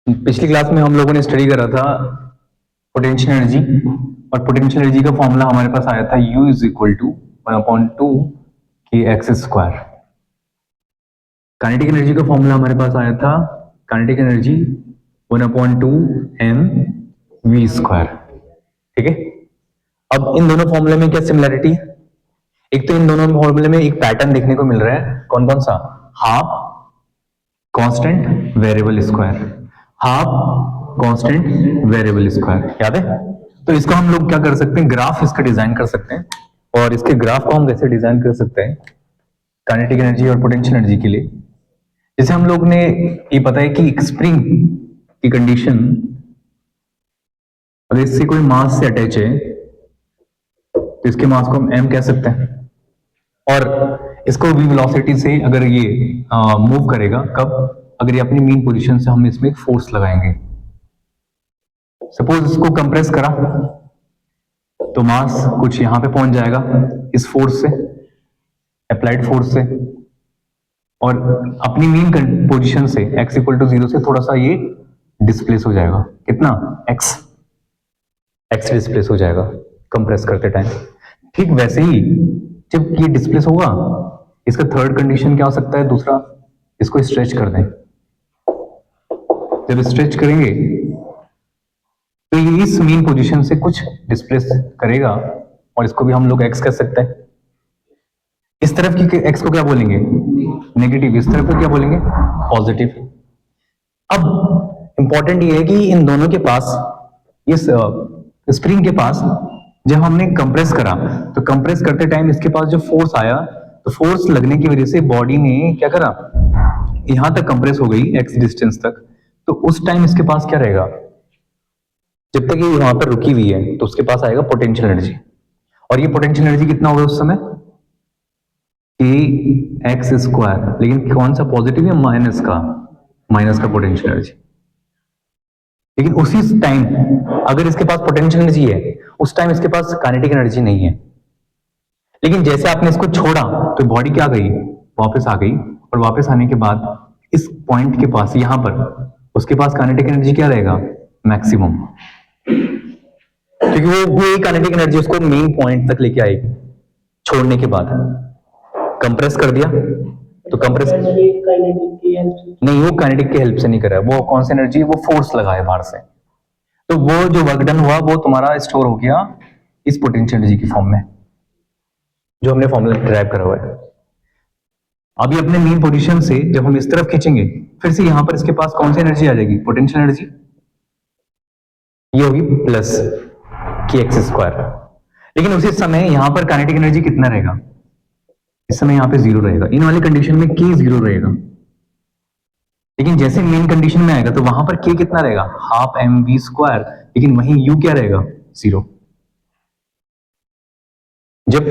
पिछली क्लास में हम लोगों ने स्टडी करा था पोटेंशियल एनर्जी, और पोटेंशियल एनर्जी का फॉर्मूला हमारे पास आया था U इज इक्वल टू 1/2 के एक्स स्क्वायर। काइनेटिक एनर्जी का फॉर्मूला हमारे पास आया था kinetic energy 1/2 m v square. ठीक है, अब इन दोनों फॉर्मूले में क्या सिमिलरिटी है? एक तो इन दोनों फॉर्मूले में एक पैटर्न देखने को मिल रहा है, कौन कौन सा? Half constant variable square, half constant variable square, याद है? तो इसको हम लोग क्या कर सकते हैं, ग्राफ इसका डिजाइन कर सकते हैं। और इसके ग्राफ को हम कैसे डिजाइन कर सकते हैं काइनेटिक एनर्जी और पोटेंशियल एनर्जी के लिए? जैसे हम लोग ने ये पता है कि एक स्प्रिंग की कंडीशन, अगर इससे कोई मास से अटैच है तो इसके मास को हम m कह सकते हैं, और इसको v वेलोसिटी से अगर ये मूव करेगा, कब? अगर ये अपनी मीन पोजीशन से हम इसमें एक फोर्स लगाएंगे। सपोज इसको कंप्रेस करा तो मास कुछ यहां पे पहुंच जाएगा इस फोर्स से, अप्लाइड फोर्स से, और अपनी मीन पोजीशन से x इक्वल टू 0 से थोड़ा सा ये डिस्प्लेस हो जाएगा। कितना? x डिस्प्लेस हो जाएगा कंप्रेस करते टाइम। ठीक वैसे ही जब ये डिस्प्लेस होगा, इसका थर्ड कंडीशन क्या हो सकता है? दूसरा, इसको स्ट्रेच कर दें। जब स्ट्रेच करेंगे तो ये इस मीन पोजीशन से कुछ डिस्प्लेस करेगा, और इसको भी हम लोग x कह सकते हैं। इस तरफ की x को क्या बोलेंगे? नेगेटिव। इस तरफ को क्या बोलेंगे? पॉजिटिव। अब इंपॉर्टेंट ये है कि इन दोनों के पास, इस स्प्रिंग के पास जब हमने कंप्रेस करा तो कंप्रेस करते टाइम इसके पास जो फोर्स आया, तो फोर्स लगने की वजह से बॉडी ने क्या करा, यहां तक कंप्रेस हो गई x डिस्टेंस तक। तो उस टाइम इसके पास क्या रहेगा? जब तक ये वहां पर रुकी हुई है तो उसके पास आएगा पोटेंशियल एनर्जी। और ये पोटेंशियल एनर्जी कितना होगा उस समय? a x स्क्वायर, लेकिन कौन सा? पॉजिटिव या माइनस का? माइनस का पोटेंशियल एनर्जी। लेकिन उसी टाइम अगर इसके पास पोटेंशियल एनर्जी है, उस टाइम इसके पास काइनेटिक एनर्जी नहीं है। लेकिन जैसे आपने इसको छोड़ा तो बॉडी क्या गई? वापस आ गई, और वापस आने के बाद इस पॉइंट के पास, यहां पर उसके पास काइनेटिक एनर्जी क्या रहेगा? मैक्सिमम, क्योंकि वो काइनेटिक एनर्जी उसको मेन पॉइंट तक लेके आएगी। छोड़ने के बाद कंप्रेस कर दिया तो कंप्रेस नहीं, वो काइनेटिक की हेल्प से नहीं कर रहा है। वो कौन सी एनर्जी? वो फोर्स लगा है बाहर से। तो वो जो वर्क डन हुआ वो तुम्हारा स्टोर हो गया इस पोटेंशियल एनर्जी की फॉर्म में, जो हमने फॉर्मूला ड्राइव करा हुआ है। अभी अपने मेन पोजीशन से जब हम इस तरफ खींचेंगे, फिर से यहां पर इसके पास कौन सी एनर्जी आ जाएगी? Potential energy. ये होगी प्लस के एक्स स्क्वायर। लेकिन उसी समय यहां पर काइनेटिक एनर्जी कितना रहेगा? इस समय यहां पे 0 रहेगा। इन वाली कंडीशन में k 0 रहेगा। लेकिन जैसे मेन कंडीशन में आएगा तो वहां पर k कितना रहेगा? Half M V square. लेकिन वहीं u क्या रहेगा? 0। जब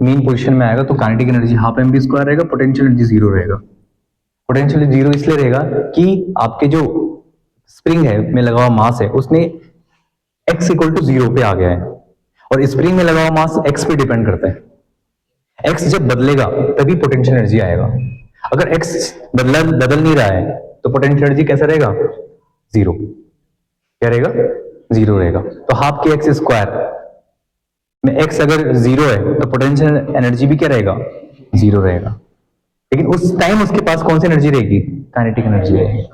मेन पोजीशन में आएगा तो kinetic energy half M V square रहेगा, पोटेंशियल एनर्जी 0 रहेगा। पोटेंशियल एनर्जी 0 इसलिए रहेगा कि आपके जो स्प्रिंग है में लगा हुआ मास है, उसने x इक्वल टू 0 पे आ गया है, और स्प्रिंग में लगा हुआ मास x पे डिपेंड करता है। x जब बदलेगा तभी पोटेंशियल एनर्जी आएगा। अगर x बदल नहीं रहा है तो पोटेंशियल एनर्जी कैसा रहेगा? 0। क्या रहेगा? 0 रहेगा। तो हाफ के एक्स स्क्वायर में x अगर 0 है तो पोटेंशियल एनर्जी भी क्या रहेगा? 0 रहेगा। लेकिन उस टाइम उसके पास कौन सी एनर्जी रहेगी? काइनेटिक एनर्जी रहेगी।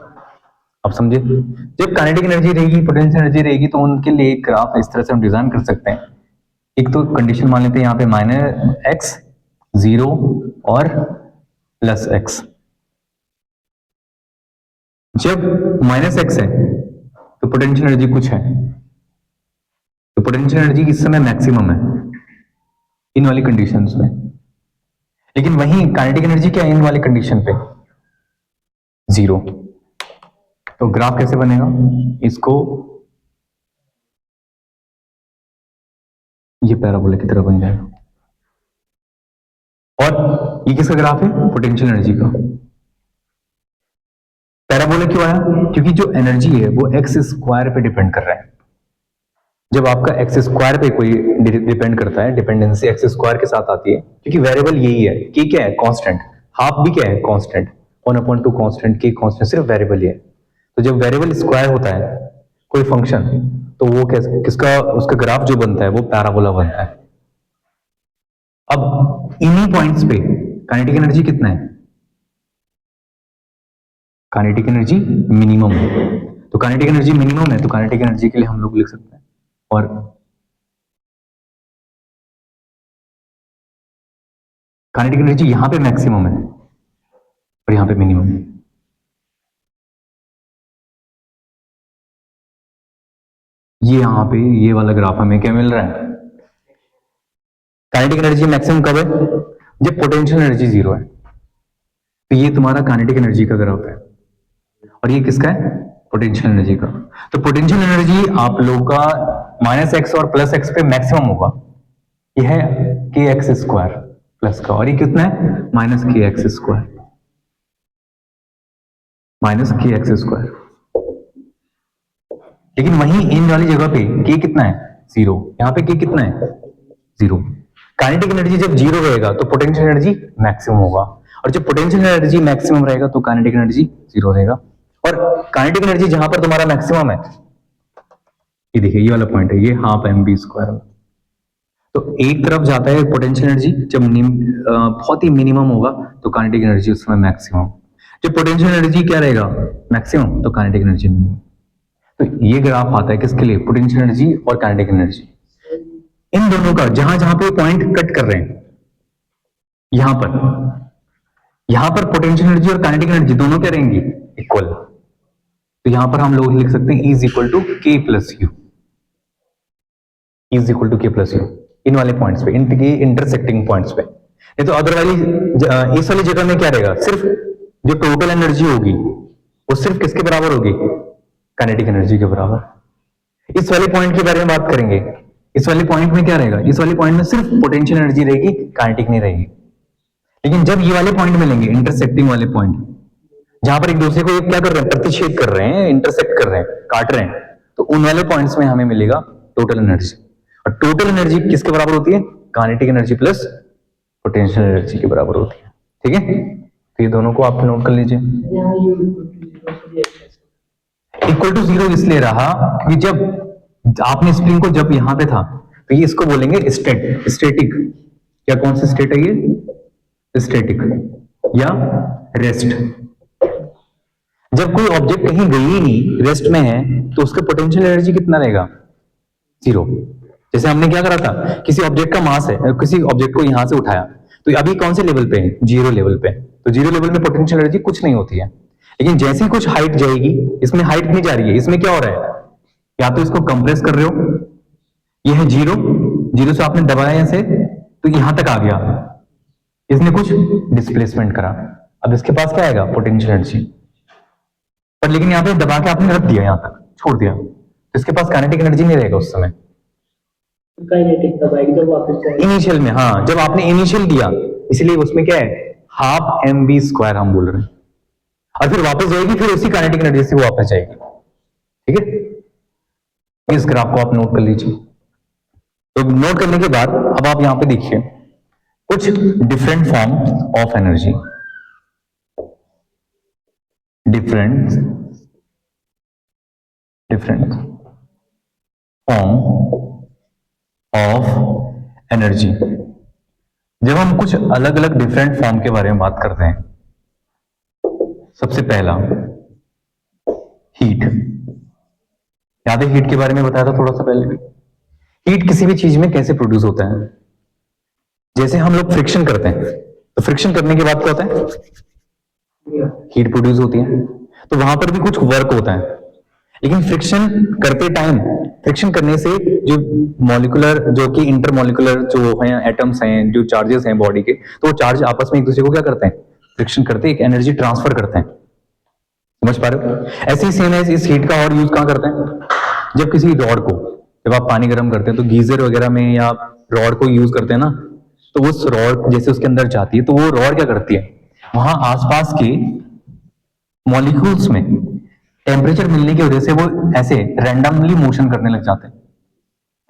अब समझे? जब काइनेटिक एनर्जी रहेगी, पोटेंशियल एनर्जी रहेगी, तो उनके लिए एक ग्राफ इस तरह से हम डिजाइन कर सकते हैं। एक तो कंडीशन मान लेते हैं यहाँ पे -x 0 और +x। जब -x है तो पोटेंशियल एनर्जी कुछ है, तो पोटेंशियल एनर्जी इस समय मैक्सिमम है इन वाली कंडीशंस में। लेकिन वहीं काइनेटिक एनर्जी क्या है इन वाली कंडीशन पे? 0। तो ग्राफ कैसे बनेगा? इसको ये पैराबोला की तरह बन जाएगा। और ये किसका ग्राफ है? पोटेंशियल एनर्जी का। पैराबोला क्यों आया? क्योंकि जो एनर्जी है वो एक्स स्क्वायर पे डिपेंड कर रहा है। जब आपका एक्स स्क्वायर पे कोई डिपेंड करता है, डिपेंडेंसी एक्स स्क्वायर के साथ आती है, क्योंकि वेरिएबल यही है। के क्या है? कांस्टेंट। हाफ भी क्या है? कांस्टेंट। 1/2 कांस्टेंट, के कांस्टेंट, सिर्फ वेरिएबल ही है। तो जब वेरिएबल स्क्वायर होता है कोई फंक्शन, तो वो किसका उसका ग्राफ जो बनता है वो पैराबोला बनता है। अब इन्हीं पॉइंट्स पे काइनेटिक एनर्जी कितना है, काइनेटिक एनर्जी मिनिमम है। तो काइनेटिक एनर्जी मिनिमम है, तो काइनेटिक एनर्जी के लिए हम लोग लिख सकते हैं, और काइनेटिक एनर्जी यहां पे मैक्सिमम है और यहां पे मिनिमम है। ये यहां पे ये वाला ग्राफ हमें क्या मिल रहा है, काइनेटिक एनर्जी मैक्सिमम कब है, जब पोटेंशियल एनर्जी जीरो है। तो ये तुम्हारा काइनेटिक एनर्जी का ग्राफ है, और ये किसका है, पोटेंशियल एनर्जी का। तो पोटेंशियल एनर्जी आप लोगों का -x और +x पे मैक्सिमम होगा। ये है kx² प्लस का, और ये कितना है, -kx², -kx²। लेकिन वहीं इन वाली जगह पे k कितना है, 0। यहाँ पे k कितना है, 0। काइनेटिक एनर्जी जब 0 रहेगा तो पोटेंशियल एनर्जी मैक्सिमम होगा, और जब पोटेंशियल एनर्जी मैक्सिमम रहेगा तो काइनेटिक एनर्जी 0 रहेगा। और काइनेटिक एनर्जी जहां पर तुम्हारा मैक्सिमम है, ये देखिए ये वाला पॉइंट है, ये ½mv²। तो एक तरफ जाता है पोटेंशियल एनर्जी, जब बहुत ही मिनिमम होगा तो काइनेटिक एनर्जी उस समय मैक्सिमम। जब पोटेंशियल एनर्जी क्या रहेगा, मैक्सिमम, तो काइनेटिक एनर्जी मिनिमम। तो ये ग्राफ आता है किसके लिए, पोटेंशियल एनर्जी और काइनेटिक एनर्जी, इन दोनों का जहां जहां पे पॉइंट कट कर रहे हैं, यहां पर पोटेंशियल एनर्जी और काइनेटिक एनर्जी दोनों क्या रहेंगी, इक्वल। तो यहां पर हम लोग लिख सकते हैं E = K + U, E = K + U, इन वाले पॉइंट्स पे, इनके इंटरसेक्टिंग पॉइंट्स पे। नहीं तो अदरवाइज इस वाली जगह में क्या रहेगा, सिर्फ जो टोटल एनर्जी होगी वो सिर्फ किसके बराबर होगी, काइनेटिक एनर्जी के बराबर। इस वाले पॉइंट के बारे में बात करेंगे, इस वाले पॉइंट में क्या रहेगा, इस वाले पॉइंट में सिर्फ पोटेंशियल एनर्जी रहेगी, काइनेटिक नहीं रहेगी। लेकिन जब ये वाले पॉइंट मिलेंगे, इंटरसेक्टिंग वाले पॉइंट, जहां पर एक दूसरे को क्या कर रहे हैं, प्रतिच्छेद कर रहे हैं, इंटरसेक्ट कर रहे हैं, काट रहे हैं, तो उन वाले पॉइंट्स में हमें मिलेगा टोटल एनर्जी। और टोटल एनर्जी किसके बराबर होती है, kinetic energy plus potential energy के बराबर होती है। ठीक है, तो ये दोनों को आप नोट कर लीजिए। = 0 इसलिए रहा क्योंकि जब आपने स्प्रिंग को जब यहां पे था, तो ये इसको बोलेंगे स्टेटिक, या कौन सा स्टेट है ये, स्टेटिक या रेस्ट। जब कोई ऑब्जेक्ट कहीं गई ही नहीं, रेस्ट में है, तो उसका पोटेंशियल एनर्जी कितना रहेगा, 0। जैसे हमने क्या करा था, किसी ऑब्जेक्ट का मास है, किसी ऑब्जेक्ट को यहां से उठाया, तो अभी कौन से लेवल पे है, 0 लेवल पे। तो 0 लेवल में पोटेंशियल एनर्जी कुछ नहीं होती है। लेकिन जैसे ही कुछ हाइट जाएगी, इसमें हाइट नहीं जा रही है, इसमें क्या हो रहा है, या तो इसको कंप्रेस कर रहे हो, ये है 0 से आपने दबाया ऐसे तो यहां तक आ गया, इसने कुछ डिस्प्लेसमेंट करा, अब इसके पास क्या आएगा, पोटेंशियल एनर्जी। पर लेकिन यहाँ पे दबा के आपने रख दिया, यहां तक छोड़ दिया, तो इसके पास काइनेटिक एनर्जी नहीं रहेगा उस समय, इनिशियल में। हाँ, जब आपने इनिशियल दिया, इसलिए उसमें क्या है, ½ mv² हम बोल रहे हैं, और फिर वापस जाएगी, फिर उसी काइनेटिक एनर्जी से वो वापस जाएगी। ठीक है, इस ग्राफ को आप नोट कर लीजिए। तो नोट करने के बाद अब आप यहां पे देखिए कुछ different form of energy, different form of energy. जब हम कुछ अलग अलग डिफरेंट फॉर्म के बारे में बात करते हैं, सबसे पहला हीट। याद है हीट के बारे में बताया था थोड़ा सा पहले भी। हीट किसी भी चीज में कैसे प्रोड्यूस होता है, जैसे हम लोग फ्रिक्शन करते हैं, तो फ्रिक्शन करने के बाद क्या होता है, हीट प्रोड्यूस होती है। तो वहां पर भी कुछ वर्क होता है, लेकिन फ्रिक्शन करते टाइम, फ्रिक्शन करने से जो मॉलिक्यूलर, जो कि इंटरमॉलिक्यूलर जो हैं एटम्स हैं, जो चार्जेस हैं बॉडी के, तो वो चार्ज आपस में एक दूसरे को क्या करते हैं, फ्रिक्शन करते हैं, एक एनर्जी ट्रांसफर करते हैं। समझ पा रहे हो? ऐसे ही सेम है, इस हीट का और यूज कहां करते हैं, जब किसी रॉड को, जब आप पानी गर्म करते हैं तो गीजर वगैरह में या रॉड को यूज करते हैं ना, तो उस रॉड जैसे उसके अंदर जाती है, तो वो रॉड क्या करती है, वहां आसपास के मॉलिक्यूल्स में टेम्परेचर मिलने की वजह से वो ऐसे रैंडमली मोशन करने लग जाते हैं।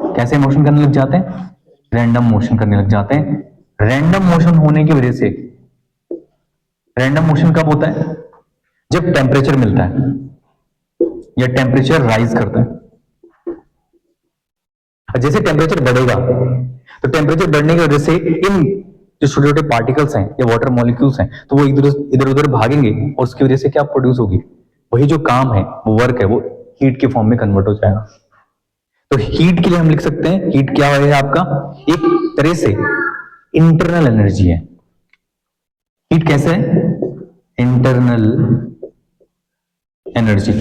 कैसे मोशन करने लग जाते हैं, रैंडम मोशन करने लग जाते हैं। रैंडम मोशन होने की वजह से, रैंडम मोशन कब होता है, जब टेम्परेचर मिलता है। या टेम्परेचर राइज करता है। जैसे टेम्परेचर बढ़ेगा तो टेम्परेचर बढ़ने की वजह से इन जो छोटे छोटे पार्टिकल्स हैं या वाटर मॉलिक्यूल्स हैं तो वो इधर उधर भागेंगे और उसकी वजह से क्या प्रोड्यूस होगी, वही जो काम है वो वर्क है वो हीट के फॉर्म में कन्वर्ट हो जाएगा। तो हीट के लिए हम लिख सकते हैं हीट क्या है आपका, एक तरह से इंटरनल एनर्जी है। हीट कैसे है, इंटरनल एनर्जी,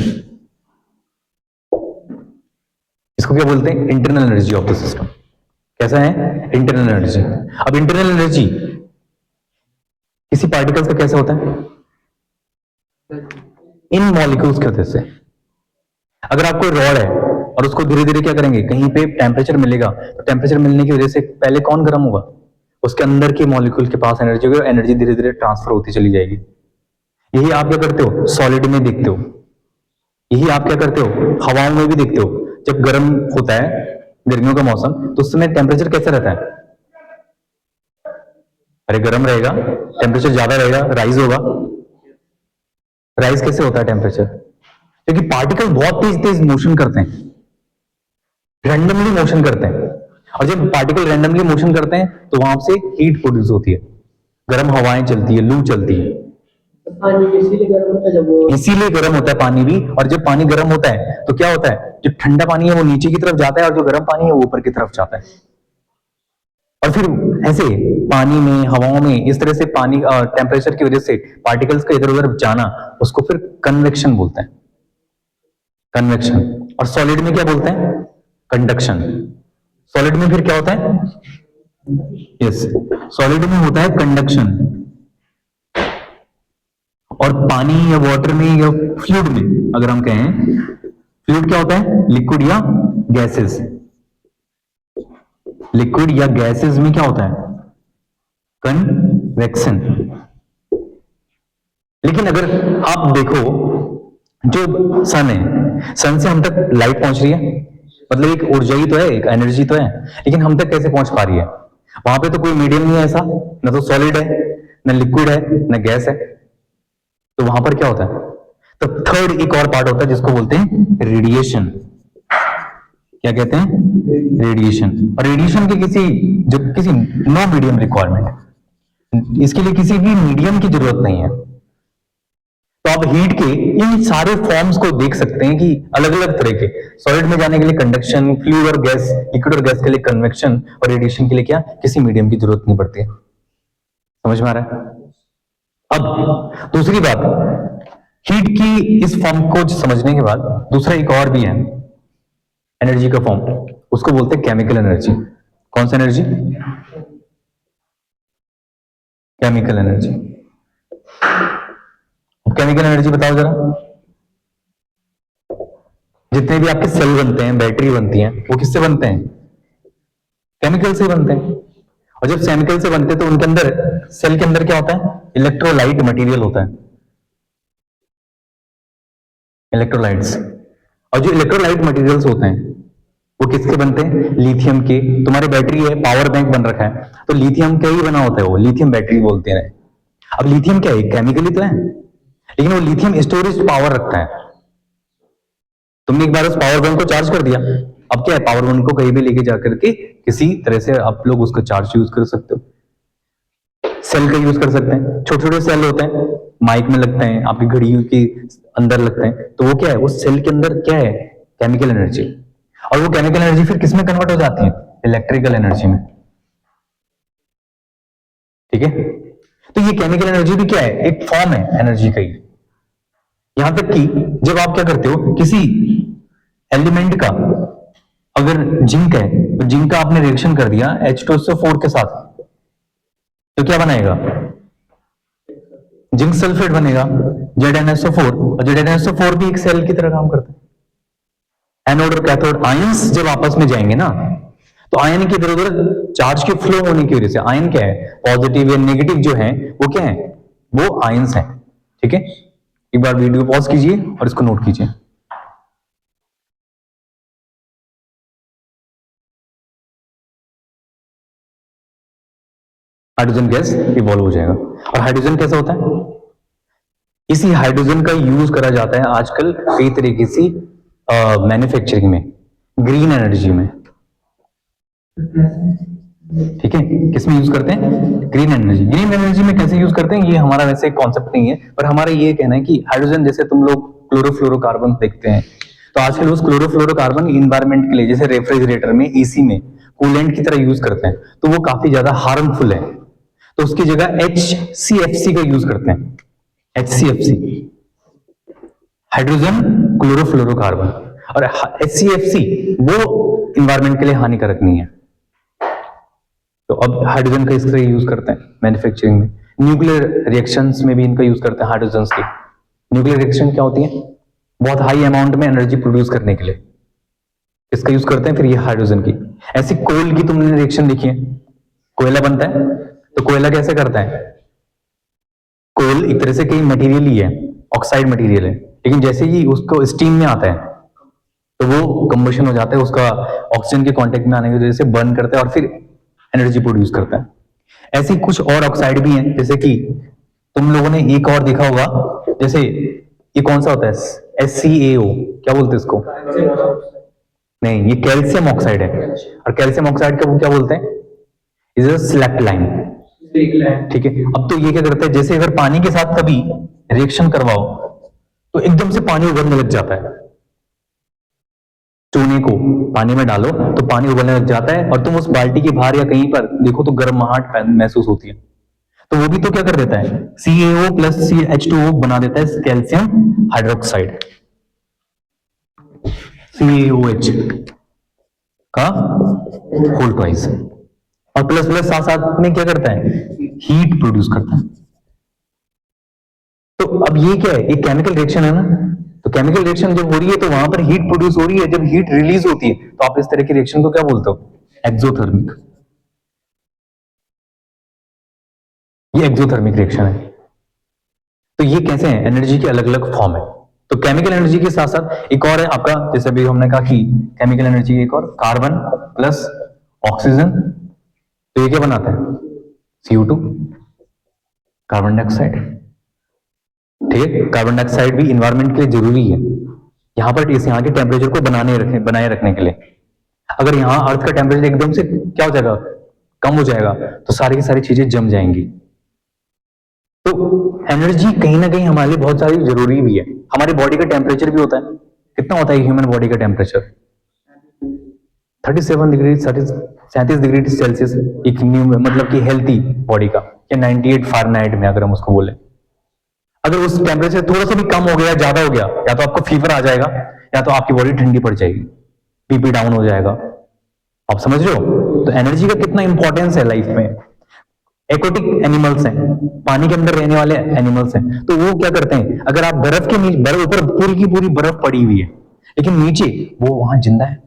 इसको क्या बोलते हैं, internal energy of the system. कैसा है, इंटरनल एनर्जी। अब इंटरनल एनर्जी किसी पार्टिकल्स का कैसे होता है, इन मॉलिक्यूल्स के वजह से। अगर आपको रॉड है और उसको धीरे धीरे क्या करेंगे, कहीं पे टेम्परेचर मिलेगा तो टेम्परेचर मिलने की वजह से पहले कौन गर्म होगा, उसके अंदर के मॉलिक्यूल के पास एनर्जी होगी और एनर्जी धीरे धीरे ट्रांसफर होती चली जाएगी। यही आप क्या करते हो, सॉलिड में देखते हो, यही आप क्या करते हो, हवाओं में भी देखते हो। जब गर्म होता है गर्मियों का मौसम तो उस समय टेम्परेचर कैसा रहता है, अरे गर्म रहेगा, टेम्परेचर ज्यादा रहेगा, राइज होगा। राइज कैसे होता है टेम्परेचर, क्योंकि पार्टिकल बहुत तेज तेज मोशन करते हैं, रैंडमली मोशन करते हैं, और जब पार्टिकल रैंडमली मोशन करते हैं तो वहां से हीट प्रोड्यूस होती है, गर्म हवाएं चलती है, लू चलती है। पानी इसीलिए गर्म होता है जब वो, इसीलिए गर्म होता है पानी भी। और जब पानी गर्म होता है तो क्या होता है, जो ठंडा पानी है वो नीचे की तरफ जाता है और जो गर्म पानी है वो ऊपर की तरफ जाता है। और फिर ऐसे पानी में हवाओं में इस तरह से पानी टेम्परेचर की वजह से पार्टिकल्स का इधर उधर जाना उसको फिर कन्वेक्शन बोलते हैं, कन्वेक्शन। और सॉलिड में क्या बोलते हैं, कंडक्शन। सॉलिड में फिर क्या होता है, यस, सॉलिड में होता है कंडक्शन। और पानी या वाटर में या फ्लूइड में अगर हम कहें, फ्लूइड क्या होता है, लिक्विड या गैसेस। लिक्विड या गैसेस में क्या होता है, कन्वेक्शन। लेकिन अगर आप देखो जो सन है, सन से हम तक लाइट पहुंच रही है, मतलब एक ऊर्जा ही तो है, एक एनर्जी तो है, लेकिन हम तक कैसे पहुंच पा रही है, वहां पे तो कोई मीडियम नहीं है ऐसा, ना तो सॉलिड है ना लिक्विड है ना गैस है, तो वहां पर क्या होता है, तो थर्ड एक और पार्ट होता है जिसको बोलते हैं रेडिएशन। क्या कहते हैं, रेडिएशन। और रेडिएशन के किसी नो मीडियम रिक्वायरमेंट, इसके लिए किसी भी मीडियम की जरूरत नहीं है। तो आप हीट के इन सारे फॉर्म्स को देख सकते हैं कि अलग अलग तरह के, सॉलिड में जाने के लिए कंडक्शन, फ्लूइड और गैस, लिक्विड और गैस के लिए कन्वेक्शन, और रेडिएशन के लिए क्या, किसी मीडियम की जरूरत नहीं पड़ती है। समझ में आ रहा है। अब दूसरी बात, हीट की इस फॉर्म को समझने के बाद दूसरा एक और भी है एनर्जी का फॉर्म, उसको बोलते हैं केमिकल एनर्जी। कौन सा energy, chemical energy. Chemical energy बताओ जरा, जितने भी आपके सेल बनते हैं, बैटरी बनती हैं, वो किससे बनते हैं, केमिकल से बनते हैं। और जब केमिकल से बनते हैं तो उनके अंदर, सेल के अंदर क्या होता है, इलेक्ट्रोलाइट मटेरियल होता है, इलेक्ट्रोलाइट्स। और जो इलेक्ट्रोलाइट मटेरियल्स होते हैं वो किसके बनते हैं, लिथियम के। तुम्हारी बैटरी है, पावर बैंक बन रखा है, तो लिथियम का ही बना होता है, वो लिथियम बैटरी बोलते हैं। अब लिथियम क्या है, केमिकल ही तो है, लेकिन वो लिथियम स्टोरेज पावर रखता है। तुमने एक बार उस पावर बैंक को चार्ज कर दिया, अब क्या है, पावर बैंक को कहीं भी लेके जाकर के किसी तरह से आप लोग उसका चार्ज यूज कर सकते हो। सेल का यूज कर सकते हैं, छोटे छोटे सेल होते हैं, माइक में लगते हैं, आपकी घड़ी के अंदर लगते हैं, तो वो क्या है, उस सेल के अंदर क्या है, केमिकल एनर्जी। और वो केमिकल एनर्जी फिर किसमें कन्वर्ट हो जाती है, इलेक्ट्रिकल एनर्जी में। ठीक है, तो ये केमिकल एनर्जी भी क्या है, एक फॉर्म है एनर्जी का ही। यहां तक कि जब आप क्या करते हो, किसी एलिमेंट का अगर जिंक है तो जिंक का आपने रिएक्शन कर दिया H2SO4 के साथ, तो क्या बनेगा, जिंक सल्फेट बनेगा, ZnSO4। और ZnSO4 भी एक सेल की तरह काम करता है। एनोड और कैथोड आयंस जब आपस में जाएंगे ना, तो आयन के इधर उधर चार्ज के फ्लो होने की वजह से, आयन क्या है, पॉजिटिव या नेगेटिव जो है वो क्या है, वो आयंस है। ठीक है, एक बार वीडियो पॉज कीजिए और इसको नोट कीजिए। हाइड्रोजन गैस इवॉल्व हो जाएगा। और हाइड्रोजन कैसा होता है, इसी हाइड्रोजन का यूज करा जाता है आजकल कई तरीके से मैन्युफैक्चरिंग में, ग्रीन एनर्जी में। ठीक है, किसमें यूज करते हैं? Green energy. ग्रीन एनर्जी में कैसे यूज करते हैं ये हमारा वैसे कॉन्सेप्ट नहीं है, पर हमारा ये कहना है कि हाइड्रोजन, जैसे तुम लोग क्लोरोफ्लोरोकार्बन देखते हैं, तो आजकल उस क्लोरोफ्लोरोकार्बन इन्वायरमेंट के लिए, जैसे रेफ्रिजरेटर में, एसी में कूलेंट की तरह यूज करते हैं, तो वो काफी ज्यादा हार्मफुल है, तो उसकी जगह HCFC का यूज करते हैं। HCFC, हाइड्रोजन क्लोरोफ्लोरोकार्बन, और HCFC वो इन्वायरमेंट के लिए हानिकारक नहीं है। तो अब हाइड्रोजन का इसका यूज करते हैं मैन्युफैक्चरिंग में। न्यूक्लियर रिएक्शंस में भी इनका यूज करते हैं हाइड्रोजन की। न्यूक्लियर रिएक्शन क्या होती है? बहुत हाई अमाउंट में एनर्जी प्रोड्यूस करने के लिए इसका यूज करते हैं, फिर ये हाइड्रोजन की। ऐसी कोल की तुमने रिएक्शन देखी है? कोयला बनता है, तो कोयला कैसे करता है? कोल एक तरह से कई मटेरियल ही है, ऑक्साइड मटेरियल है, लेकिन जैसे ही उसको स्टीम में आता है तो वो कंबशन हो जाता है, उसका ऑक्सीजन के कांटेक्ट में आने की वजह से बर्न करता है और फिर एनर्जी प्रोड्यूस करता है। ऐसे कुछ और ऑक्साइड भी हैं, जैसे कि तुम लोगों ने एक और देखा होगा, जैसे ये कौन सा होता है? SCAO, क्या बोलते हैं इसको? नहीं, ये कैल्शियम ऑक्साइड है, और कैल्शियम ऑक्साइड का वो क्या बोलते हैं? Is a select line. ठीक है, अब तो ये क्या करता है, जैसे अगर पानी के साथ कभी रिएक्शन करवाओ तो एकदम से पानी उबलने लग जाता है। चूने को पानी में डालो तो पानी उबलने लग जाता है, और तुम उस बाल्टी के बाहर या कहीं पर देखो तो गर्माहट महसूस होती है। तो वो भी तो क्या कर देता है? CaO प्लस CH2O बना देता है कैल्शियम हाइड्रोक्साइड, CaOH का होल ट्वाइस, और प्लस प्लस साथ साथ में क्या करता है? हीट प्रोड्यूस करता है। तो अब ये क्या है? ये केमिकल रिएक्शन है ना, तो केमिकल रिएक्शन जब हो रही है तो वहां पर हीट प्रोड्यूस हो रही है, जब हीट रिलीज होती है तो आप इस तरह की रिएक्शन को क्या बोलते हो? एक्सोथर्मिक। ये एक्सोथर्मिक रिएक्शन है। तो ये कैसे है? एनर्जी की अलग अलग फॉर्म है। तो केमिकल एनर्जी के साथ साथ एक और है आपका, जैसे अभी हमने कहा कि केमिकल एनर्जी एक और कार्बन प्लस ऑक्सीजन, तो ये क्या बनाता है? CO2, carbon dioxide. ठीक है, कार्बन डाइऑक्साइड भी इन्वायरमेंट के लिए जरूरी है, यहां पर यहाँ के टेम्परेचर को बनाए रखने के लिए। अगर यहाँ अर्थ का टेम्परेचर एकदम से क्या हो जाएगा? कम हो जाएगा, तो सारी की सारी चीजें जम जाएंगी। तो एनर्जी कहीं ना कहीं हमारे लिए बहुत सारी जरूरी भी है। हमारी बॉडी का टेम्परेचर भी होता है, कितना होता है ह्यूमन बॉडी का टेम्परेचर? 37 डिग्री 37 डिग्री सेल्सियस, एक मतलब कि हेल्थी बॉडी का, या 98 फ़ारेनहाइट में अगर हम उसको बोले। अगर उस टेम्परेचर थोड़ा सा भी कम हो गया, ज्यादा हो गया, या तो आपको फीवर आ जाएगा, या तो आपकी बॉडी ठंडी पड़ जाएगी, बीपी डाउन हो जाएगा। आप समझ रहे हो? तो एनर्जी का कितना इंपॉर्टेंस है लाइफ में। एक्वाटिक एनिमल्स हैं, पानी के अंदर रहने वाले एनिमल्स हैं, तो वो क्या करते हैं? अगर आप बर्फ के नीचे, बर्फ ऊपर पूरी की पूरी बर्फ पड़ी हुई है, लेकिन नीचे वो वहां जिंदा है।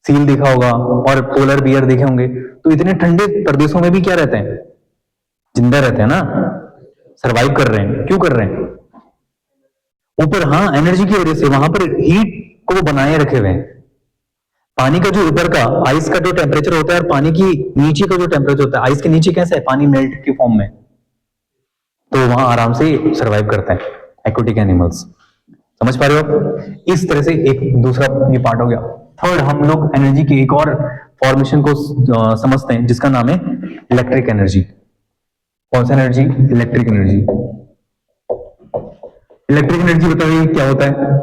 सील देखा होगा और पोलर बियर देखे होंगे, तो इतने ठंडे प्रदेशों में भी क्या रहते हैं? जिंदा रहते हैं ना, सरवाइव कर रहे हैं। क्यों कर रहे हैं? ऊपर, हाँ, एनर्जी की वजह से वहां पर हीट को बनाए रखे हुए हैं। पानी का जो ऊपर का आइस का जो टेम्परेचर होता है और पानी की नीचे का जो टेम्परेचर होता है, आइस के नीचे कैसा है? पानी मेल्ट की फॉर्म में, तो वहां आराम से सरवाइव करते हैं एक्वाटिक एनिमल्स। समझ पा रहे हो आप? इस तरह से एक दूसरा ये पार्ट हो गया। थर्ड, हम लोग एनर्जी की एक और फॉर्मेशन को समझते हैं, जिसका नाम है इलेक्ट्रिक एनर्जी। कौन सा energy? Electric energy. Electric energy बताइए क्या होता है?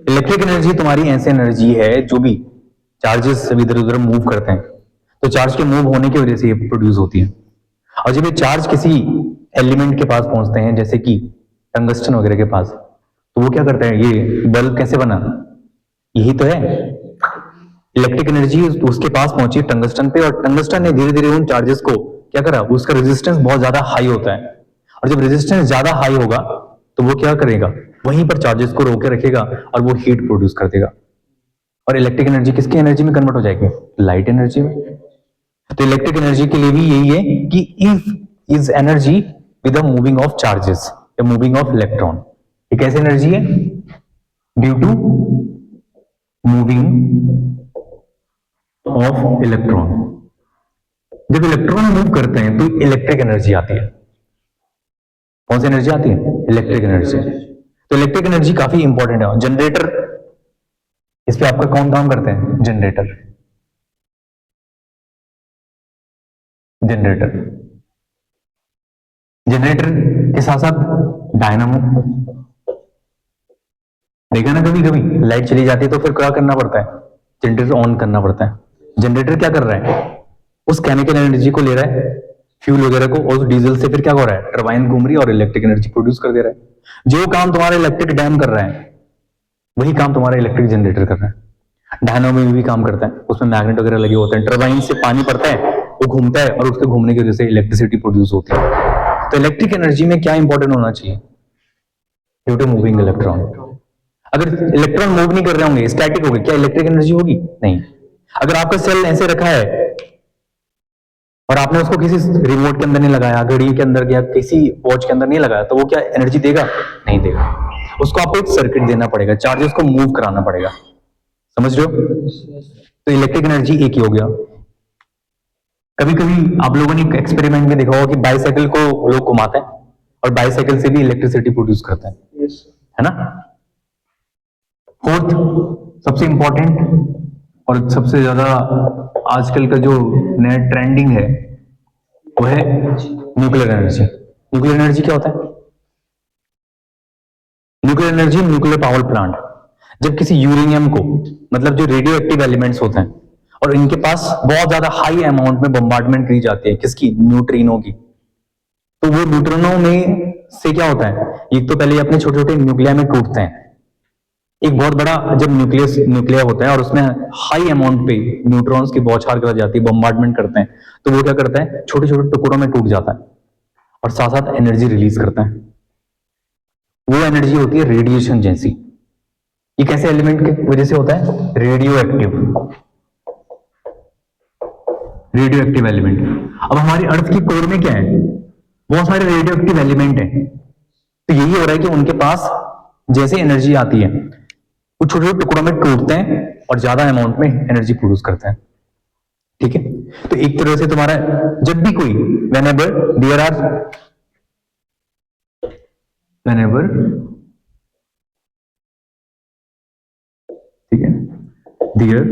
इलेक्ट्रिक एनर्जी तुम्हारी ऐसी एनर्जी है जो भी चार्जेस इधर उधर मूव करते हैं, तो चार्ज के मूव होने की वजह से ये प्रोड्यूस होती है। और जब ये चार्ज किसी एलिमेंट के पास पहुंचते हैं, जैसे कि टंगस्टन वगैरह के पास, तो वो क्या करते हैं? ये बल्ब कैसे बना? यही तो है। इलेक्ट्रिक एनर्जी उसके पास पहुंची टंगस्टन पे, और टंगस्टन ने धीरे धीरे उन चार्जेस को क्या करा? उसका रेजिस्टेंस बहुत ज्यादा हाई होता है, और जब रेजिस्टेंस ज्यादा हाई होगा तो वो क्या करेगा? वहीं पर चार्जेस को रोके रखेगा और वो हीट प्रोड्यूस कर देगा। और इलेक्ट्रिक एनर्जी किसकी एनर्जी में कन्वर्ट हो जाएगी? लाइट एनर्जी में। तो इलेक्ट्रिक एनर्जी के लिए भी यही है कि if is energy with the moving of charges या मूविंग ऑफ इलेक्ट्रॉन। ये कैसी एनर्जी है? Due to moving of electron. जब इलेक्ट्रॉन मूव करते हैं तो इलेक्ट्रिक एनर्जी आती है। कौन सी एनर्जी आती है? Electric energy. तो इलेक्ट्रिक एनर्जी काफी इंपॉर्टेंट है। जनरेटर, इस पे आपका कौन काम करते हैं? जनरेटर। जनरेटर जनरेटर के साथ साथ डायनामो। देखा ना, कभी कभी लाइट चली जाती है तो फिर क्या करना पड़ता है? जनरेटर ऑन करना पड़ता है। जनरेटर क्या कर रहा है? उस केमिकल एनर्जी को ले रहा है, फ्यूल वगैरह को, और डीजल से फिर क्या हो रहा है? टरबाइन घूम रही है और इलेक्ट्रिक एनर्जी प्रोड्यूस कर दे रहा है। जो काम तुम्हारा इलेक्ट्रिक डैम कर रहा है वही काम तुम्हारा इलेक्ट्रिक जनरेटर कर रहा है। डायनामो में भी काम करता है, उसमें मैग्नेट वगैरह लगे होते हैं, टरबाइन से पानी पड़ता है, वो घूमता है और उसके घूमने की वजह से इलेक्ट्रिसिटी प्रोड्यूस होती है। तो इलेक्ट्रिक एनर्जी में क्या इंपॉर्टेंट होना चाहिए? Due to moving electron. अगर इलेक्ट्रॉन मूव नहीं कर रहे होंगे, स्टैटिक होंगे, क्या इलेक्ट्रिक एनर्जी होगी? नहीं। अगर आपका सेल ऐसे रखा है और आपने उसको किसी रिमोट के अंदर नहीं लगाया, घड़ी के अंदर या किसी वॉच के अंदर नहीं लगाया, तो वो क्या एनर्जी देगा? नहीं देगा। उसको आपको एक सर्किट देना पड़ेगा, चार्जेस को मूव कराना पड़ेगा। समझ रहे हो? तो इलेक्ट्रिक एनर्जी एक ही हो गया। कभी कभी आप लोगों ने एक एक्सपेरिमेंट में देखा होगा कि बाइसाइकिल को लोग घुमाते हैं और बाइसाइकिल से भी इलेक्ट्रिसिटी प्रोड्यूस करते हैं, है ना? फोर्थ सबसे इंपॉर्टेंट और सबसे ज्यादा आजकल का जो नया ट्रेंडिंग है वो है न्यूक्लियर एनर्जी। न्यूक्लियर एनर्जी क्या होता है? Nuclear energy, nuclear power plant. जब किसी यूरेनियम को, मतलब जो रेडियो एक्टिव एलिमेंट्स होते हैं, और इनके पास बहुत ज्यादा हाई अमाउंट में बम्बार्डमेंट की जाती है, किसकी? न्यूट्रिनो की। तो वो न्यूट्रिनो में से क्या होता है? एक तो पहले अपने छोटे छोटे न्यूक्लिया में टूटते हैं। एक बहुत बड़ा जब न्यूक्लिया होता है और उसमें हाई अमाउंट पे न्यूट्रॉन्स की बौछार कर जाती है, बम्बार्डमेंट करते हैं, तो वो क्या करता है? छोटे छोटे टुकड़ों में टूट जाता है और साथ साथ एनर्जी रिलीज करता है। वो एनर्जी होती है रेडिएशन जैसी। ये कैसे एलिमेंट की वजह से होता है? Radio active element. अब हमारी अर्थ की कोर में क्या है? बहुत सारे रेडियो एक्टिव एलिमेंट हैं। तो यही हो रहा है कि उनके पास जैसे एनर्जी आती है वो छोटे छोटे टुकड़ों में टूटते हैं और ज्यादा अमाउंट में एनर्जी प्रोड्यूस करते हैं। ठीक है? तो एक तरह से तुम्हारा जब भी कोई whenever ठीक है, there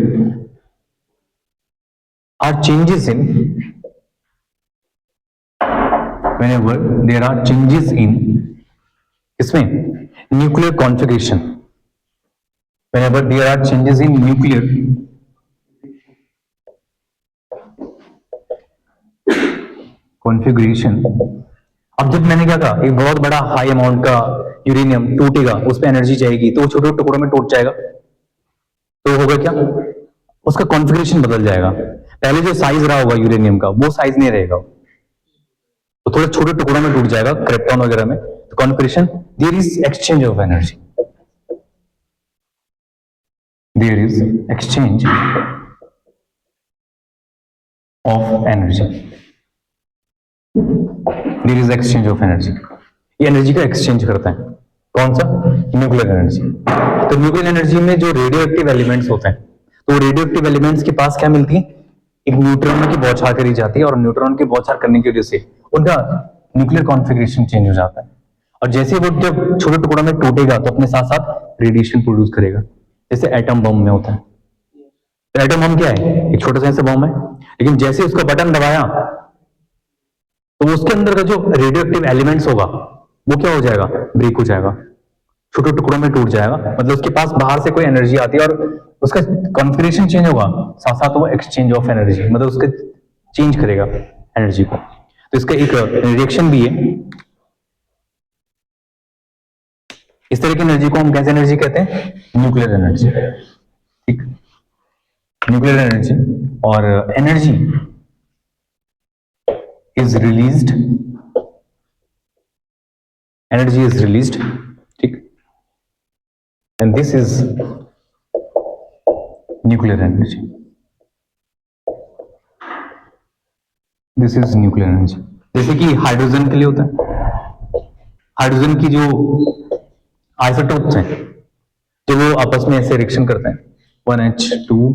are changes in whenever there are changes in इसमें nuclear configuration, whenever there are changes in nuclear configuration. अब जब मैंने क्या कहा, एक बहुत बड़ा हाई अमाउंट का यूरेनियम टूटेगा, उस पर एनर्जी जाएगी, तो वो छोटे छोटे टुकड़ों में टूट जाएगा, तो होगा क्या? उसका कॉन्फ़िगरेशन बदल जाएगा। पहले जो साइज रहा होगा यूरेनियम का, वो साइज नहीं रहेगा, तो थोड़े छोटे टुकड़ों में टूट जाएगा, क्रिप्टॉन वगैरह में। तो configuration, there is exchange of energy, there is exchange of energy, there is exchange of energy. ये एनर्जी का एक्सचेंज करता है। कौन सा? Nuclear energy. तो न्यूक्लियर एनर्जी में जो रेडियो एक्टिव एलिमेंट्स होते हैं, तो रेडियो एक्टिव एलिमेंट्स के पास क्या मिलती है? एक न्यूट्रॉन की बौछार करी जाती है, और न्यूट्रॉन की बौछार करने की वजह से उनका न्यूक्लियर कॉन्फ़िगरेशन चेंज हो जाता है। और जैसे वो जब छोटे टुकड़ों में टूटेगा तो अपने साथ साथ रेडिएशन प्रोड्यूस करेगा, जैसे एटम बम में होता है। तो एटम बम क्या है? एक छोटा सा ऐसा बम है, लेकिन जैसे उसका बटन दबाया तो उसके अंदर का जो रेडियो एक्टिव एलिमेंट्स होगा वो क्या हो जाएगा? ब्रेक हो जाएगा, छोटे टुकड़ों में टूट जाएगा। मतलब उसके पास बाहर से कोई एनर्जी आती है और उसका कॉन्फ़िगरेशन चेंज होगा, साथ साथ वो एक्सचेंज ऑफ एनर्जी, मतलब उसके चेंज करेगा एनर्जी को। तो इसका एक रिएक्शन भी है। इस तरह की एनर्जी को हम कैसे एनर्जी कहते हैं? Nuclear energy. ठीक, न्यूक्लियर एनर्जी। और energy is released, energy is released, ठीक, and this is nuclear energy, this is nuclear energy. जैसे कि हाइड्रोजन के लिए होता है, हाइड्रोजन की जो आइसोटोप्स हैं, जो वो आपस में ऐसे रिएक्शन करते हैं, 1H2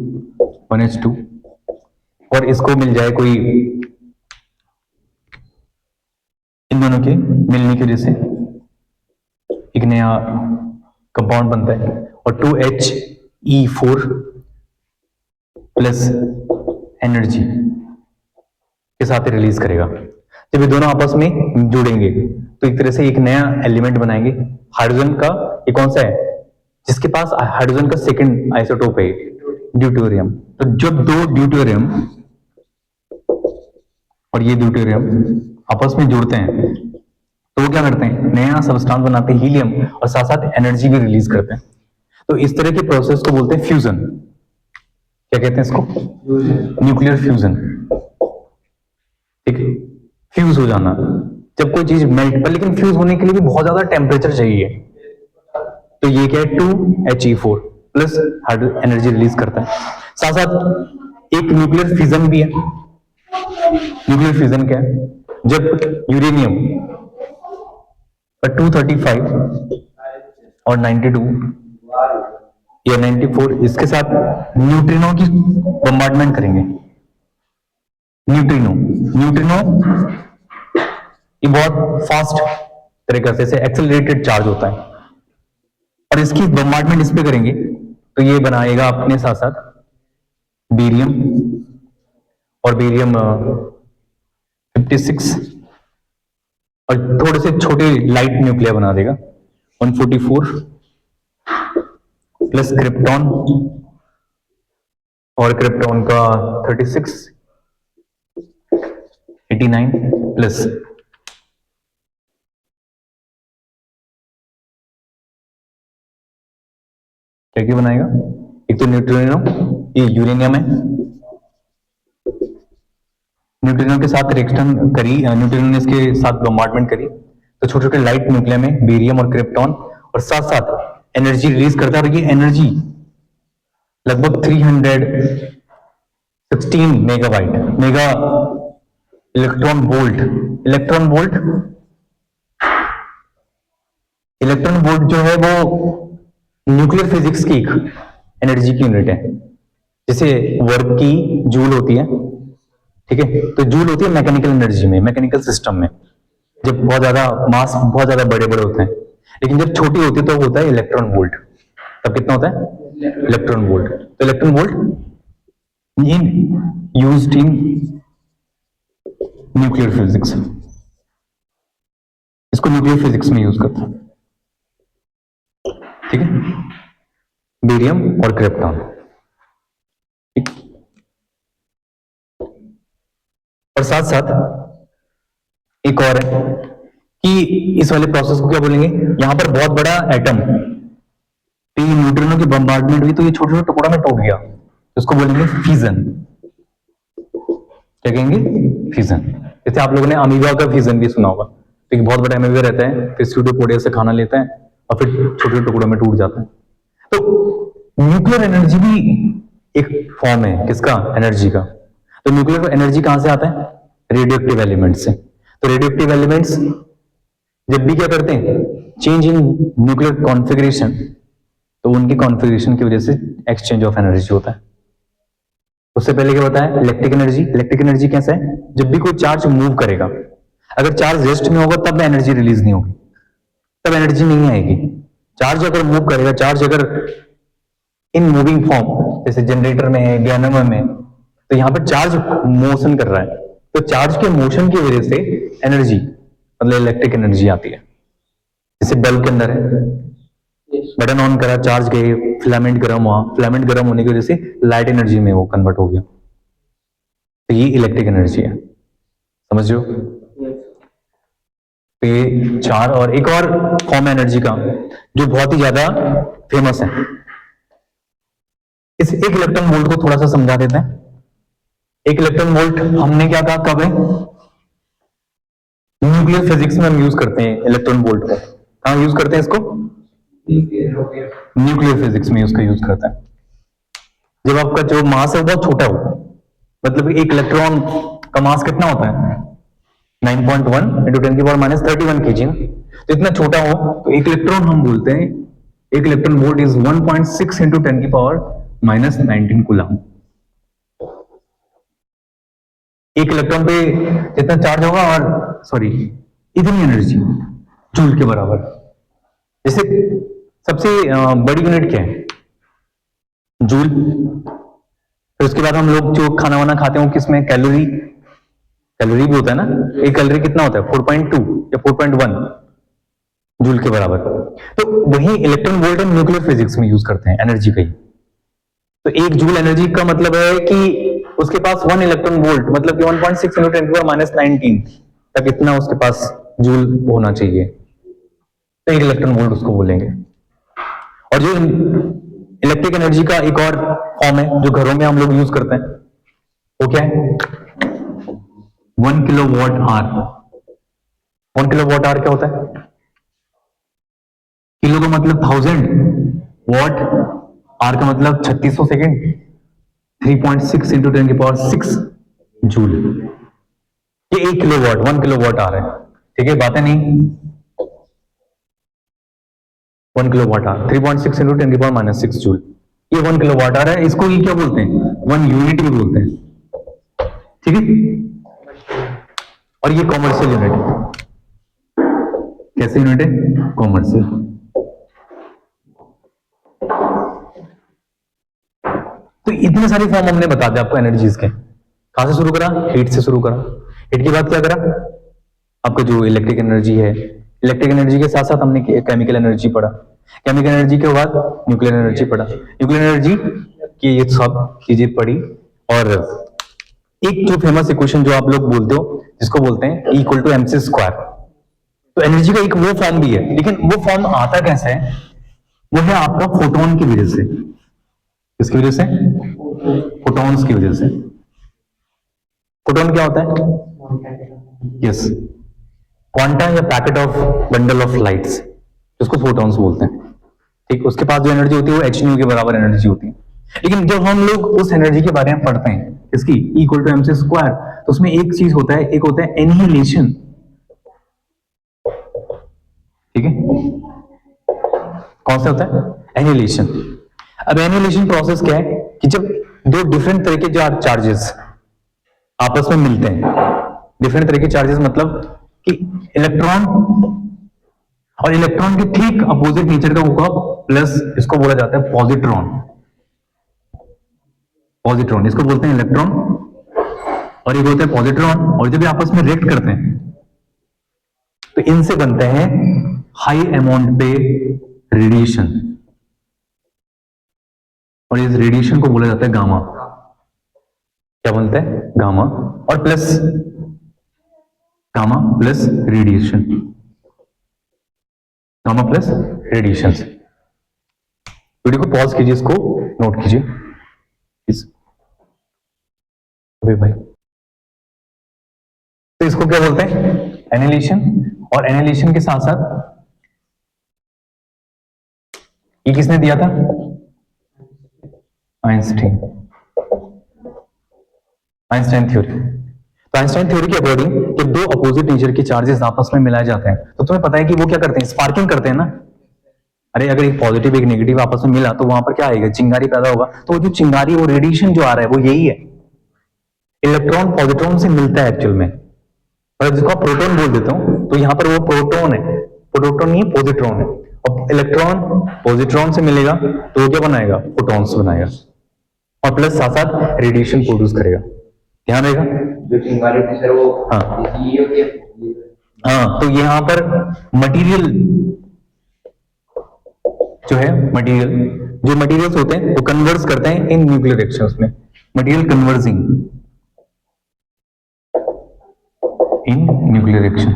और इसको मिल जाए कोई इन दोनों के मिलने की वजह से एक नया कंपाउंड बनता है और 2He4 प्लस एनर्जी के साथ रिलीज करेगा। जब ये दोनों आपस में जुड़ेंगे तो एक तरह से एक नया एलिमेंट बनाएंगे। हाइड्रोजन का ये कौन सा है जिसके पास हाइड्रोजन का सेकंड आइसोटोप है, ड्यूटेरियम। तो जब दो ड्यूटेरियम और ये ड्यूटेरियम आपस में जुड़ते हैं तो वो क्या करते हैं, नया सबस्टांस बनाते हैं हीलियम और साथ साथ एनर्जी भी रिलीज करते हैं। तो इस तरह के प्रोसेस को बोलते हैं फ्यूजन। क्या कहते हैं इसको? Nuclear fusion. ठीक है, फ्यूज हो जाना, जब कोई चीज मेल्ट, पर लेकिन फ्यूज होने के लिए भी बहुत ज्यादा टेम्परेचर चाहिए। तो ये क्या है, 2He4 प्लस एनर्जी रिलीज करता है। साथ साथ एक न्यूक्लियर फ्यूजन भी है। न्यूक्लियर फ्यूजन क्या है, जब यूरेनियम 235 और 92 या 94 इसके साथ न्यूट्रिनो की बम्बार्डमेंट करेंगे। न्यूट्रिनो ये बहुत फास्ट तरीके से एक्सेलरेटेड चार्ज होता है और इसकी बम्बार्डमेंट इस पे करेंगे तो ये बनाएगा अपने साथ साथ बेरियम और बेरियम 56 और थोड़े से छोटे लाइट न्यूक्लियर बना देगा 144 प्लस क्रिप्टॉन और क्रिप्टॉन का 36 89 प्लस क्या क्या बनाएगा, एक तो न्यूट्रिनो, ये यूरेनियम है, न्यूट्रिनो के साथ रिएक्शन करी, न्यूट्रिनो ने इसके साथ बम्बार्डमेंट करी तो छोटे छोटे लाइट न्यूक्लियर में बेरियम और क्रिप्टॉन और साथ साथ एनर्जी रिलीज करता है। और ये एनर्जी लगभग 316 मेगावाट मेगा इलेक्ट्रॉन वोल्ट जो है वो न्यूक्लियर फिजिक्स की एक एनर्जी की यूनिट है। जैसे वर्क की जूल होती है, ठीक है, तो जूल होती है मैकेनिकल एनर्जी में, मैकेनिकल सिस्टम में, जब बहुत ज्यादा मास बहुत ज्यादा बड़े बड़े होते हैं। लेकिन जब छोटी होती है तो होता है इलेक्ट्रॉन वोल्ट। तब कितना होता है, इलेक्ट्रॉन वोल्ट। तो electron volt used in nuclear physics, इसको न्यूक्लियर फिजिक्स में यूज करते हैं। ठीक है, बेरियम और क्रिप्टॉन। ठीक, और साथ साथ एक और है कि इस वाले प्रोसेस को क्या बोलेंगे, यहां पर बहुत बड़ा एटम, तो ये न्यूट्रिनो की बम्बार्डमेंट हुई तो ये छोटे छोटे टुकड़ा में टूट गया, तो इसको बोलेंगे फिजन। क्या कहेंगे, फिजन। जैसे आप लोगों ने अमीबा का फिजन भी सुना होगा, तो एक बहुत बड़ा अमीबा रहता है, फिर स्यूडोपोडिया से खाना लेता है और फिर छोटे छोटे टुकड़ों में टूट जाता है। तो न्यूक्लियर एनर्जी भी एक फॉर्म है किसका, एनर्जी का। तो न्यूक्लियर एनर्जी कहां से आता है, रेडियोएक्टिव एलिमेंट से। तो रेडियोएक्टिव एलिमेंट्स जब भी क्या करते हैं, चेंज इन न्यूक्लियर कॉन्फ़िगरेशन, तो उनकी कॉन्फ़िगरेशन की वजह से एक्सचेंज ऑफ एनर्जी होता है। उससे पहले क्या होता है, इलेक्ट्रिक एनर्जी। इलेक्ट्रिक एनर्जी कैसा है, जब भी कोई चार्ज मूव करेगा, अगर चार्ज रेस्ट में होगा तब एनर्जी रिलीज नहीं होगी, तब एनर्जी नहीं आएगी। चार्ज अगर मूव करेगा, चार्ज अगर इन मूविंग फॉर्म, जैसे जनरेटर में है, डायनामो में, तो यहां पर चार्ज मोशन कर रहा है, तो चार्ज के मोशन की वजह से एनर्जी मतलब इलेक्ट्रिक एनर्जी आती है। जैसे बल्ब के अंदर है, बटन ऑन करा, चार्ज गए, फिलामेंट गर्म हुआ, फिलामेंट गर्म होने की वजह से लाइट एनर्जी में वो कन्वर्ट हो गया, तो ये इलेक्ट्रिक एनर्जी है, समझ रहे हो। तो ये चार, और एक और फॉर्म एनर्जी का जो बहुत ही ज्यादा फेमस है, इस एक इलेक्ट्रॉन वोल्ट को थोड़ा सा समझा देते हैं। एक इलेक्ट्रॉन वोल्ट हमने क्या कहा, कब है, न्यूक्लियर फिजिक्स में हम यूज करते हैं इलेक्ट्रॉन वोल्ट को। कहां यूज करते हैं इसको, न्यूक्लियर फिजिक्स में उसका यूज करता है। जब आपका जो मास है वो बहुत छोटा हो, मतलब एक इलेक्ट्रॉन का मास कितना होता है, 9.1 × 10⁻³ kg, तो इतना छोटा हो तो एक इलेक्ट्रॉन हम बोलते हैं, एक इलेक्ट्रॉन वोल्ट इज 1.6 × 10⁻⁻19 कूलम। एक इलेक्ट्रॉन पे जितना चार्ज होगा, और सॉरी इतनी एनर्जी जूल के बराबर। जैसे सबसे बड़ी यूनिट क्या है? जूल। फिर उसके बाद हम लोग जो खाना वाना खाते हैं वो किसमें? कैलोरी। कैलोरी भी होता है ना, एक कैलोरी कितना होता है? 4.2 या 4.1 जूल के बराबर। तो वही इलेक्ट्रॉन वोल्ट हम न्यूक्लियर फिजिक्स में यूज करते हैं एनर्जी का ही। तो एक जूल एनर्जी का मतलब है कि उसके पास 1 इलेक्ट्रॉन वोल्ट मतलब कि 1.6 × 10⁻19 तक इतना उसके पास जूल होना चाहिए, तो एक इलेक्ट्रॉन वोल्ट उसको बोलेंगे। और जो इलेक्ट्रिक एनर्जी का एक और फॉर्म है जो घरों में हम लोग यूज करते हैं, वो क्या है? 1 किलोवाट आवर। 1 किलोवाट आवर क्या होता है? किलो का मतलब 1000, वॉट आर का मतलब 3600 सेकेंड, 3.6 × 10⁻6 जूल। ये 1 किलोवाट 1 किलोवाट आवर है। ठीक है, बातें नहीं। 1 किलोवाट आवर 3.6 × 10⁻6 जूल, ये 1 किलोवाट आवर है। इसको ये क्या बोलते हैं? 1 यूनिट भी बोलते हैं। ठीक है, और ये कॉमर्शियल यूनिट है। कैसे यूनिट है? कॉमर्शियल। तो इतने सारे फॉर्म हमने बता दिया आपको एनर्जीज के। कहां से शुरू करा? हीट से शुरू करा। हीट के बाद क्या करा? आपका जो इलेक्ट्रिक एनर्जी है, इलेक्ट्रिक एनर्जी के साथ साथ हमने केमिकल एनर्जी पढ़ा। केमिकल एनर्जी के बाद न्यूक्लियर एनर्जी पढ़ा। न्यूक्लियर एनर्जी की ये सब चीजें पढ़ी। और एक जो फेमस इक्वेशन जो आप लोग बोलते हो जिसको बोलते हैं E = mc²। तो एनर्जी का एक वो फॉर्म भी है, लेकिन वो फॉर्म आता कैसे है? वो है आपका फोटोन की वजह से। किसकी वजह से? फोटॉन्स की वजह से। फोटोन क्या होता है? यस, क्वांटा या packet of bundle of lights, जिसको फोटॉन्स बोलते हैं। ठीक, उसके पास जो एनर्जी होती है वो h के बराबर एनर्जी होती है। लेकिन जब हम लोग उस एनर्जी के बारे में पढ़ते हैं, इसकी E = mc², तो उसमें एक चीज होता है, एक होता है एनिहिलेशन। ठीक है, कौन सा होता है? एनिहिलेशन। अब एनिहिलेशन प्रोसेस क्या है कि जब दो डिफरेंट तरह के चार्जेस आपस में मिलते हैं, डिफरेंट तरह के चार्जेस मतलब कि इलेक्ट्रॉन और इलेक्ट्रॉन के ठीक अपोजिट नेचर का होगा, प्लस इसको बोला जाता है पॉजिट्रॉन। पॉजिट्रॉन इसको बोलते हैं इलेक्ट्रॉन, और एक होता है पॉजिट्रॉन। और जब ये आपस में रिएक्ट करते हैं तो इनसे बनते हैं हाई अमाउंट पे रेडिएशन, और इस रेडिएशन को बोला जाता है गामा। क्या बोलते हैं? गामा। और plus gamma plus radiation, gamma plus radiation. Video को पॉज कीजिए, इसको नोट कीजिए प्लीज। अभी भाई, तो इसको क्या बोलते हैं? एनिहिलेशन। और एनिहिलेशन के साथ साथ ये किसने दिया था? आइंस्टाइन। Einstein theory. तो आइंस्टाइन थ्योरी के अकॉर्डिंग जब दो अपोजिट नेचर के चार्जेस आपस में मिलाए जाते हैं तो तुम्हें पता है कि वो क्या करते हैं? स्पार्किंग करते हैं ना। अरे अगर एक पॉजिटिव एक नेगेटिव आपस में मिला तो वहां पर क्या आएगा? चिंगारी पैदा होगा। तो वो जो चिंगारी, वो रेडिएशन जो आ रहा है वो यही है, इलेक्ट्रॉन पॉजिट्रॉन से मिलता है एक्चुअल में। और जिसको आप प्रोटॉन बोल देता हूं, तो यहाँ पर वो प्रोटॉन है, प्रोटॉन नहीं पॉजिट्रॉन है। और इलेक्ट्रॉन पॉजिट्रॉन से मिलेगा तो वो क्या बनाएगा? फोटॉन्स बनाएगा, और प्लस साथ साथ रेडिएशन प्रोड्यूस करेगा। ध्यान रहेगा। जो चिंगारी थी सर वो हाँ ये होती है। हाँ, तो यहाँ पर मटेरियल जो है, मटेरियल जो मटेरियल्स होते हैं वो कन्वर्स करते हैं इन न्यूक्लियर रिएक्शंस में। Material converging in nuclear reaction.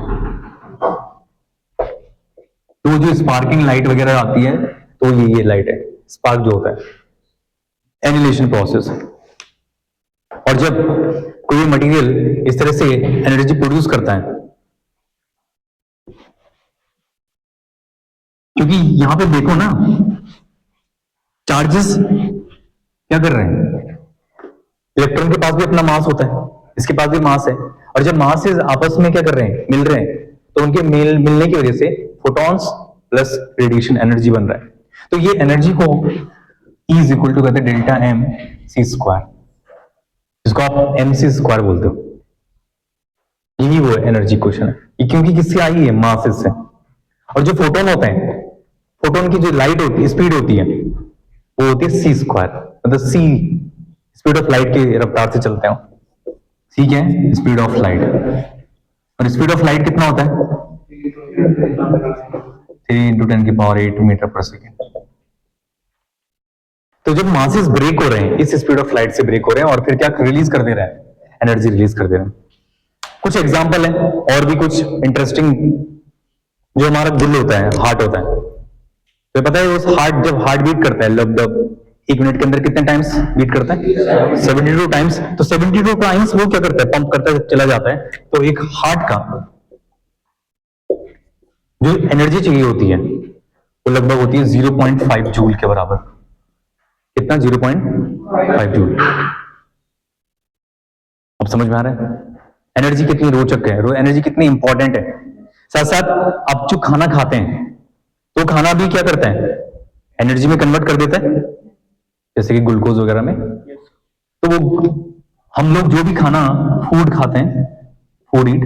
तो जो स्पार्किंग लाइट वगैरह आती है तो ये लाइट है, स्पार्क जो होता है, एनिहिलेशन प्रोसेस। और जब कोई मटेरियल इस तरह से एनर्जी प्रोड्यूस करता है, क्योंकि यहां पे देखो ना, चार्जेस क्या कर रहे हैं? इलेक्ट्रॉन के पास भी अपना मास होता है, इसके पास भी मास है, और जब मास से आपस में क्या कर रहे हैं? मिल रहे हैं, तो उनके मिलने की वजह से फोटॉन्स प्लस रेडिएशन एनर्जी बन रहा है। तो ये एनर्जी को E = कहते हैं Δmc², जिसको आप mc² बोलते हो। यही वो एनर्जी क्वेश्चन है ये, क्योंकि किससे आई है, मासेस से। और जो फोटोन होते हैं, फोटोन की जो लाइट होती है, स्पीड होती है, वो होती है सी स्क्वायर, मतलब सी स्पीड ऑफ लाइट की रफ्तार से चलते हैं। सी क्या है, स्पीड ऑफ लाइट। और स्पीड ऑफ लाइट कितना होता है, 3 × 10⁸ मीटर पर सेकेंड। तो जब मासेस ब्रेक हो रहे हैं, इस स्पीड ऑफ लाइट से ब्रेक हो रहे हैं और फिर क्या रिलीज कर दे रहे हैं, एनर्जी रिलीज कर दे रहे हैं। कुछ एग्जांपल है और भी कुछ इंटरेस्टिंग। जो हमारा दिल होता है, हार्ट होता है, तो पता है उस हार्ट, जब हार्ट बीट करता है लगभग 1 मिनट के अंदर कितने टाइम्स बीट करता है, 72 टाइम्स। तो 72 टाइम्स वो क्या करता है, पंप करता है, चला जाता है। तो एक हार्ट का जो एनर्जी चाहिए होती है वो लगभग होती है 0.5 जूल के बराबर। कितना, 0.5 जूल। अब समझ में आ रहा है एनर्जी कितनी रोचक है, एनर्जी कितनी इंपॉर्टेंट है। साथ साथ आप जो खाना खाते हैं, तो खाना भी क्या करता है, एनर्जी में कन्वर्ट कर देता है, जैसे कि ग्लूकोज वगैरह में। तो वो हम लोग जो भी खाना फूड खाते हैं, फूड ईट,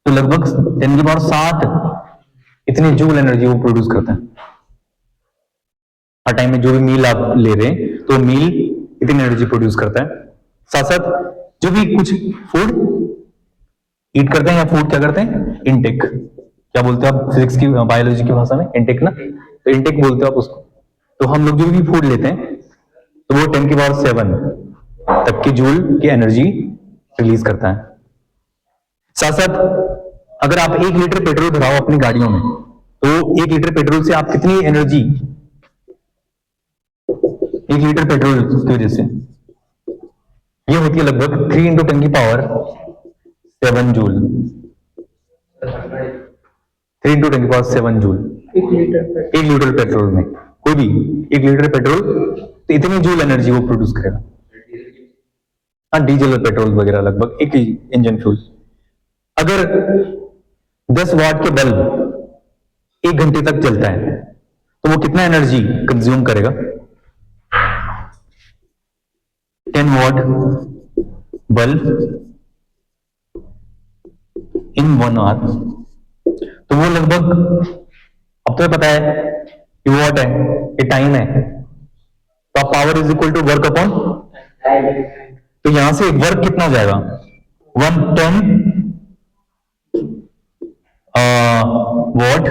तो लगभग 10⁷ इतनी जूल एनर्जी वो प्रोड्यूस करता है। हर टाइम में जो भी मील आप ले रहे हैं, तो मील इतनी एनर्जी प्रोड्यूस करता है। साथ साथ जो भी कुछ फूड ईट करते हैं या फूड क्या करते हैं, इनटेक, क्या बोलते हैं आप फिजिक्स की, बायोलॉजी की भाषा में इनटेक ना, तो इनटेक बोलते हो आप उसको। तो हम लोग जो भी फूड लेते हैं, तो वो 10⁷ तक की जूल की एनर्जी रिलीज करता है। साथ साथ अगर आप 1 लीटर पेट्रोल भराओ अपनी गाड़ियों में, तो 1 लीटर पेट्रोल से आप कितनी एनर्जी, 1 लीटर पेट्रोल की वजह से ये होती है लगभग 3 × 10⁷ जूल। 3 × 10⁷ जूल 1 लीटर पेट्रोल में, कोई भी 1 लीटर पेट्रोल, तो इतनी जूल एनर्जी वो प्रोड्यूस करेगा। हाँ, डीजल और पेट्रोल वगैरह लगभग एक ही इंजन फ्यूल। अगर 10 वाट के बल्ब 1 घंटे तक जलता है, तो वो कितना एनर्जी कंज्यूम करेगा, 10 वाट बल्ब इन 1 आवर, तो वो लगभग, अब तो पता है कि वॉट है, ये टाइम है। तो आप power is equal to work upon, तो यहां से वर्क कितना जाएगा, 110 वॉट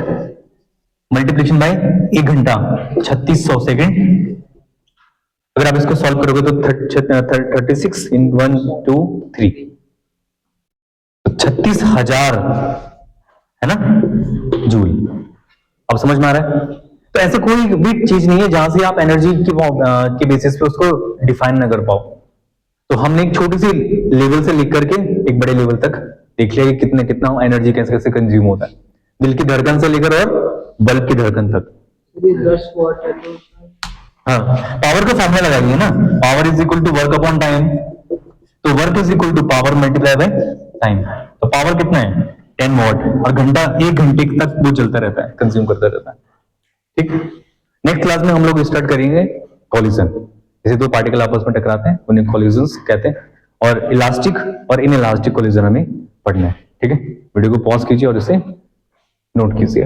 मल्टीप्लिकेशन बाय 1 घंटा, 3600 सेकेंड। अगर आप इसको सॉल्व करोगे तो 36 × 1 2 3, 36,000 है ना जूल। अब समझ में आ रहा है। तो ऐसे कोई भी चीज नहीं है जहां से आप एनर्जी के बेसिस पे उसको डिफाइन ना कर पाओ। तो हमने एक छोटी सी लेवल से लेकर के एक बड़े लेवल तक देख लिया कि कितना एनर्जी कैसे कैसे कंज्यूम होता है, दिल की धड़कन से लेकर और बल्ब की धड़कन तक। 10 वाट है तो हाँ, पावर का फॉर्मूला लगाइए ना, power is equal to work upon time, तो work is equal to power multiply by time. तो पावर कितना है, 10 वॉट, और घंटा 1 घंटे तक वो चलता रहता है, कंज्यूम करता रहता है। ठीक, नेक्स्ट क्लास में हम लोग स्टार्ट करेंगे कॉलिजन। जैसे दो पार्टिकल आपस में टकराते हैं उन्हें कॉलिजन्स कहते हैं, और इलास्टिक और इन इलास्टिक कॉलिजन हमें पढ़ना है। ठीक है, वीडियो को पॉज कीजिए और इसे नोट कीजिए।